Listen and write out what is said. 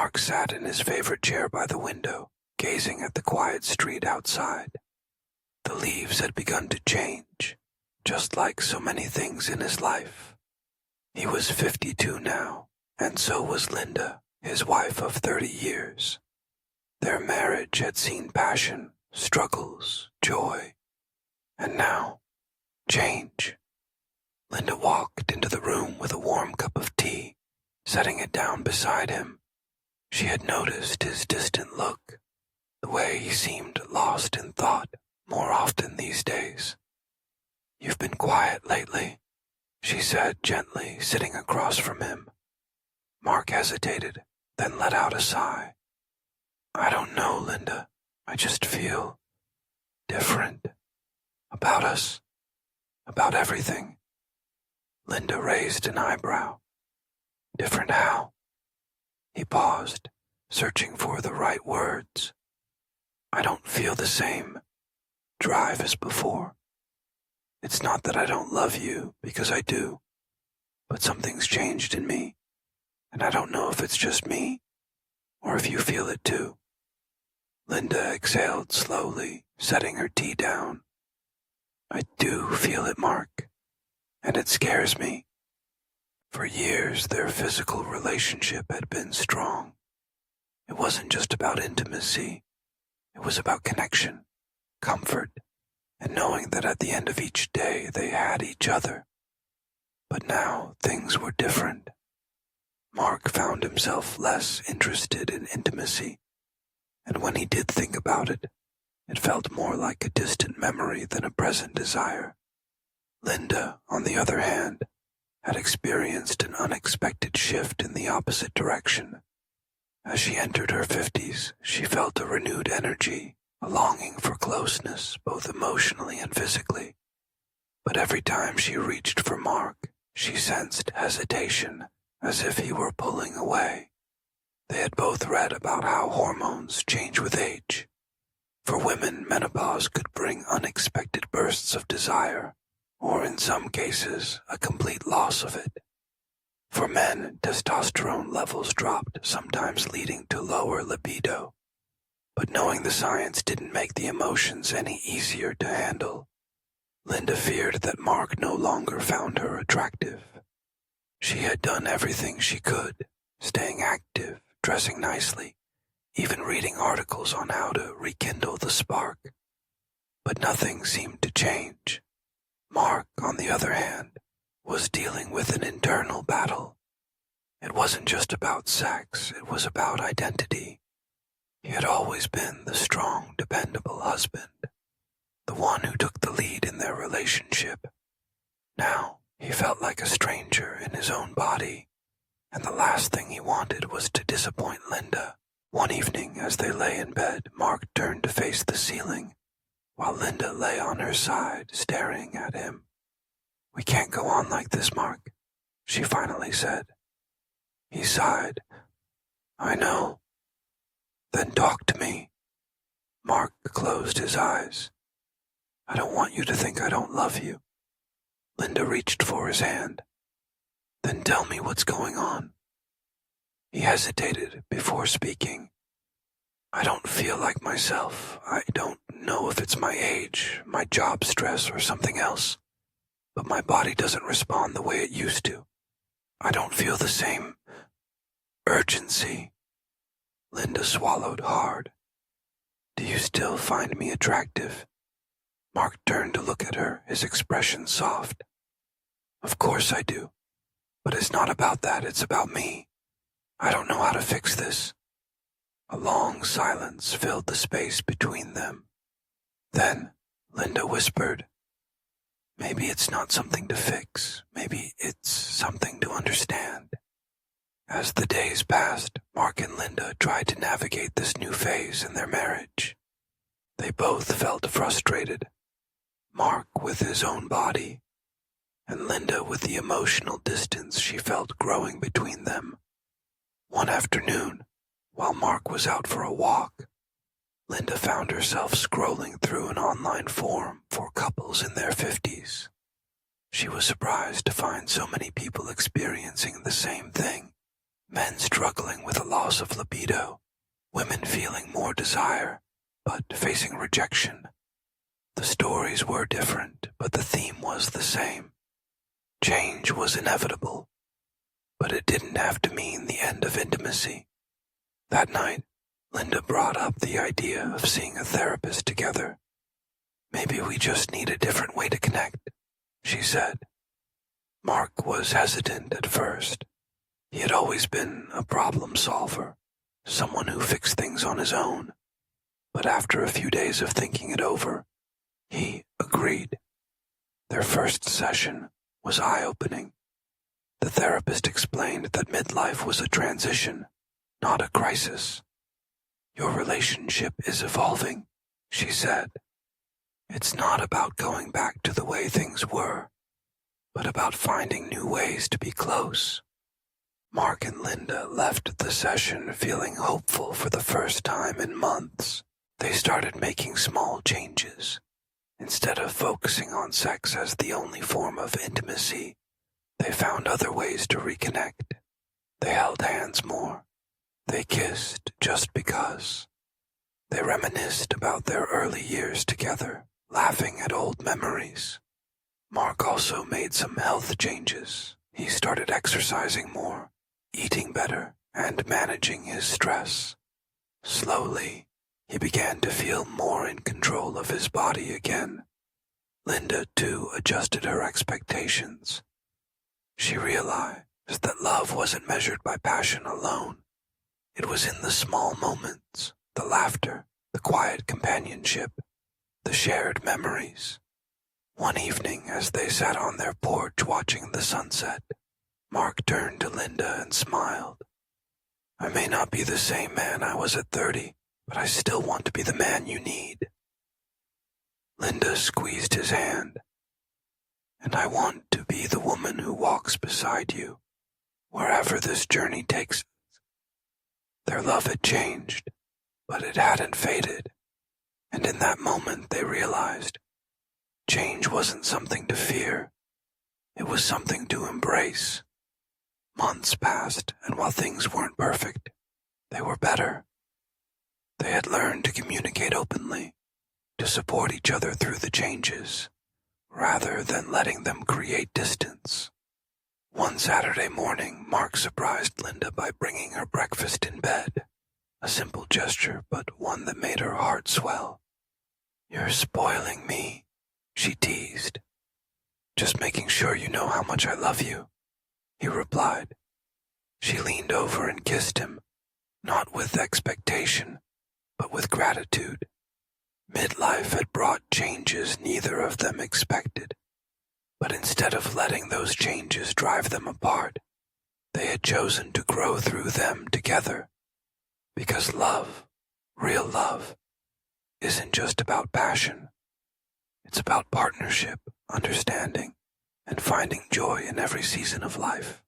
Mark sat in his favorite chair by the window, gazing at the quiet street outside. The leaves had begun to change, just like so many things in his life. He was 52 now, and so was Linda, his wife of 30 years. Their marriage had seen passion, struggles, joy, and now, change. Linda walked into the room with a warm cup of tea, setting it down beside him. She had noticed his distant look, the way he seemed lost in thought more often these days. "You've been quiet lately," she said gently, sitting across from him. Mark hesitated, then let out a sigh. "I don't know, Linda. I just feel different. About us. About everything." Linda raised an eyebrow. "Different how?" He paused, searching for the right words. "I don't feel the same drive as before. It's not that I don't love you, because I do, but something's changed in me, and I don't know if it's just me, or if you feel it too." Linda exhaled slowly, setting her tea down. "I do feel it, Mark, and it scares me." For years, their physical relationship had been strong. It wasn't just about intimacy. It was about connection, comfort, and knowing that at the end of each day they had each other. But now things were different. Mark found himself less interested in intimacy, and when he did think about it, it felt more like a distant memory than a present desire. Linda, on the other hand, had experienced an unexpected shift in the opposite direction. As she entered her 50s, she felt a renewed energy, a longing for closeness, both emotionally and physically. But every time she reached for Mark, she sensed hesitation, as if he were pulling away. They had both read about how hormones change with age. For women, menopause could bring unexpected bursts of desire, or in some cases, a complete loss of it. For men, testosterone levels dropped, sometimes leading to lower libido. But knowing the science didn't make the emotions any easier to handle. Linda feared that Mark no longer found her attractive. She had done everything she could, staying active, dressing nicely, even reading articles on how to rekindle the spark. But nothing seemed to change. Mark, on the other hand, was dealing with an internal battle. It wasn't just about sex, it was about identity. He had always been the strong, dependable husband, the one who took the lead in their relationship. Now, he felt like a stranger in his own body, and the last thing he wanted was to disappoint Linda. One evening, as they lay in bed, Mark turned to face the ceiling, while Linda lay on her side, staring at him. "We can't go on like this, Mark," she finally said. He sighed. "I know." "Then talk to me." Mark closed his eyes. "I don't want you to think I don't love you." Linda reached for his hand. "Then tell me what's going on." He hesitated before speaking. "I don't feel like myself. I don't know if it's my age, my job stress, or something else. But my body doesn't respond the way it used to. I don't feel the same urgency." Linda swallowed hard. "Do you still find me attractive?" Mark turned to look at her, his expression soft. "Of course I do. But it's not about that, it's about me. I don't know how to fix this." A long silence filled the space between them. Then Linda whispered, "Maybe it's not something to fix. Maybe it's something to understand." As the days passed, Mark and Linda tried to navigate this new phase in their marriage. They both felt frustrated. Mark with his own body, and Linda with the emotional distance she felt growing between them. One afternoon, while Mark was out for a walk, Linda found herself scrolling through an online forum for couples in their 50s. She was surprised to find so many people experiencing the same thing. Men struggling with a loss of libido, women feeling more desire, but facing rejection. The stories were different, but the theme was the same. Change was inevitable, but it didn't have to mean the end of intimacy. That night, Linda brought up the idea of seeing a therapist together. "Maybe we just need a different way to connect," she said. Mark was hesitant at first. He had always been a problem solver, someone who fixed things on his own. But after a few days of thinking it over, he agreed. Their first session was eye-opening. The therapist explained that midlife was a transition, not a crisis. "Your relationship is evolving," she said. "It's not about going back to the way things were, but about finding new ways to be close." Mark and Linda left the session feeling hopeful for the first time in months. They started making small changes. Instead of focusing on sex as the only form of intimacy, they found other ways to reconnect. They held hands more. They kissed just because. They reminisced about their early years together, laughing at old memories. Mark also made some health changes. He started exercising more, eating better, and managing his stress. Slowly, he began to feel more in control of his body again. Linda, too, adjusted her expectations. She realized that love wasn't measured by passion alone. It was in the small moments, the laughter, the quiet companionship, the shared memories. One evening, as they sat on their porch watching the sunset, Mark turned to Linda and smiled. "I may not be the same man I was at 30, but I still want to be the man you need." Linda squeezed his hand. "And I want to be the woman who walks beside you, wherever this journey takes us." Their love had changed, but it hadn't faded, and in that moment they realized change wasn't something to fear. It was something to embrace. Months passed, and while things weren't perfect, they were better. They had learned to communicate openly, to support each other through the changes, rather than letting them create distance. One Saturday morning, Mark surprised Linda by bringing her breakfast in bed. A simple gesture, but one that made her heart swell. "You're spoiling me," she teased. "Just making sure you know how much I love you," he replied. She leaned over and kissed him, not with expectation, but with gratitude. Midlife had brought changes neither of them expected, but instead of letting those changes drive them apart, they had chosen to grow through them together. Because love, real love, isn't just about passion. It's about partnership, understanding, and finding joy in every season of life.